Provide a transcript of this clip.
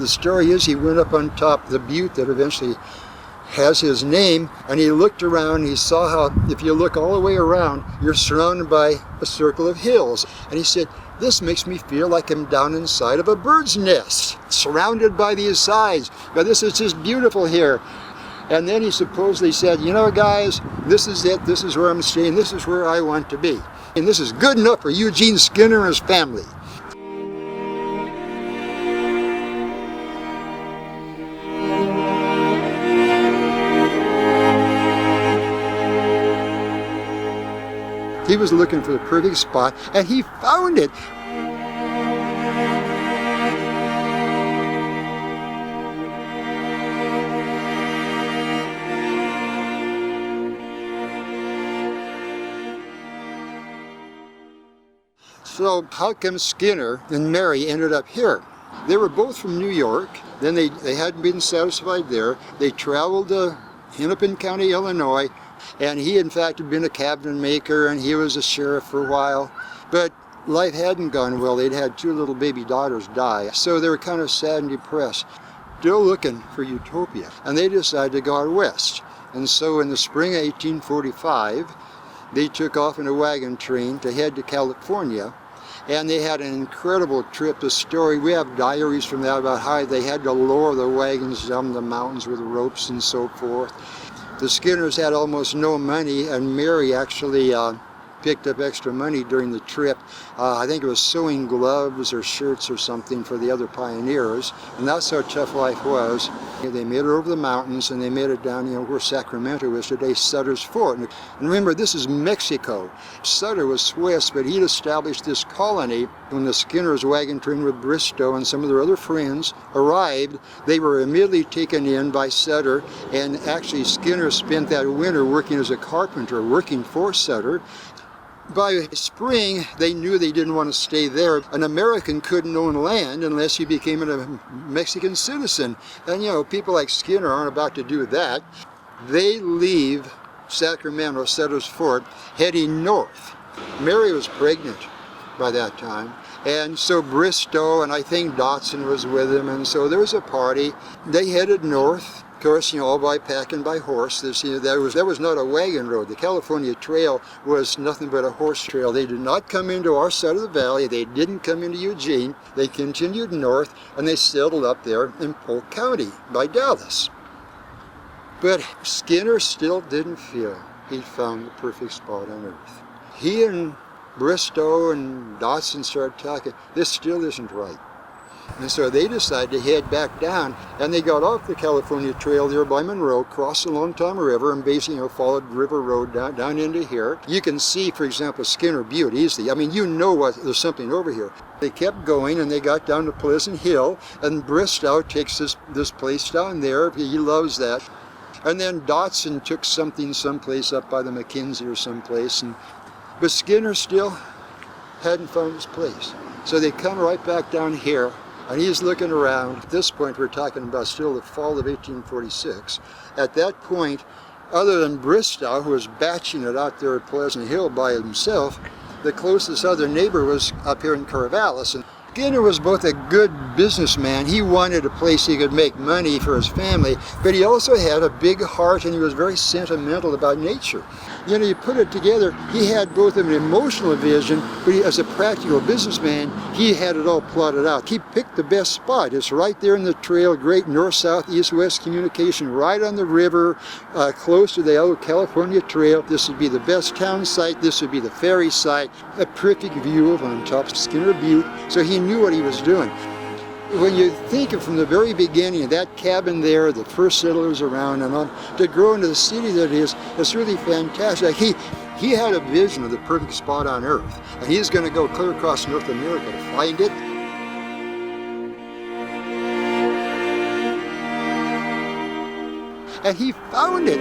story is he went up on top of the butte that eventually has his name, and he looked around and he saw how, if you look all the way around, you're surrounded by a circle of hills. And he said, this makes me feel like I'm down inside of a bird's nest, surrounded by these sides. But this is just beautiful here. And then he supposedly said, you know, guys, this is it. This is where I'm staying. This is where I want to be. And this is good enough for Eugene Skinner and his family. He was looking for the perfect spot, and he found it. So how come Skinner and Mary ended up here? They were both from New York. Then they hadn't been satisfied there. They traveled to Hennepin County, Illinois, and he in fact had been a cabinet maker, and he was a sheriff for a while. But life hadn't gone well. They'd had 2 little baby daughters die, so they were kind of sad and depressed, still looking for utopia. And they decided to go out west. And so in the spring of 1845, they took off in a wagon train to head to California. And they had an incredible trip. The story, we have diaries from that about how they had to lower the wagons down the mountains with ropes and so forth. The Skinners had almost no money, and Mary actually picked up extra money during the trip. I think it was sewing gloves or shirts or something for the other pioneers, and that's how tough life was. They made it over the mountains, and they made it down, where Sacramento is today, Sutter's Fort. And remember, this is Mexico. Sutter was Swiss, but he'd established this colony. When the Skinners' wagon train with Bristow and some of their other friends arrived, they were immediately taken in by Sutter, and actually Skinner spent that winter working as a carpenter, working for Sutter. By spring, they knew they didn't want to stay there. An American couldn't own land unless he became a Mexican citizen. And people like Skinner aren't about to do that. They leave Sacramento, Sutter's Fort, heading north. Mary was pregnant by that time. And so Bristow and I think Dotson was with him, and so there was a party. They headed north. Of course, all by packing by horse. There was not a wagon road. The California Trail was nothing but a horse trail. They did not come into our side of the valley. They didn't come into Eugene. They continued north, and they settled up there in Polk County by Dallas. But Skinner still didn't feel he'd found the perfect spot on earth. He and Bristow and Dotson started talking, this still isn't right. And so they decided to head back down, and they got off the California Trail there by Monroe, crossed the Long Tom River, and basically followed River Road down into here. You can see, for example, Skinner Butte easily. I mean, there's something over here. They kept going, and they got down to Pleasant Hill, and Bristow takes this place down there. He loves that. And then Dotson took something someplace up by the McKenzie or someplace, but Skinner still hadn't found his place. So they come right back down here. And he's looking around. At this point, we're talking about still the fall of 1846. At that point, other than Bristow, who was batching it out there at Pleasant Hill by himself, the closest other neighbor was up here in Corvallis. And Skinner was both a good businessman. He wanted a place he could make money for his family, but he also had a big heart, and he was very sentimental about nature. You put it together, he had both an emotional vision, but as a practical businessman, he had it all plotted out. He picked the best spot. It's right there in the trail, great north-south, east-west communication, right on the river, close to the old California Trail. This would be the best town site. This would be the ferry site. A perfect view of on top of Skinner Butte. So he knew what he was doing. When you think of from the very beginning, that cabin there, the first settlers around and on, to grow into the city that it is, it's really fantastic. He had a vision of the perfect spot on earth, and he's going to go clear across North America to find it. And he found it.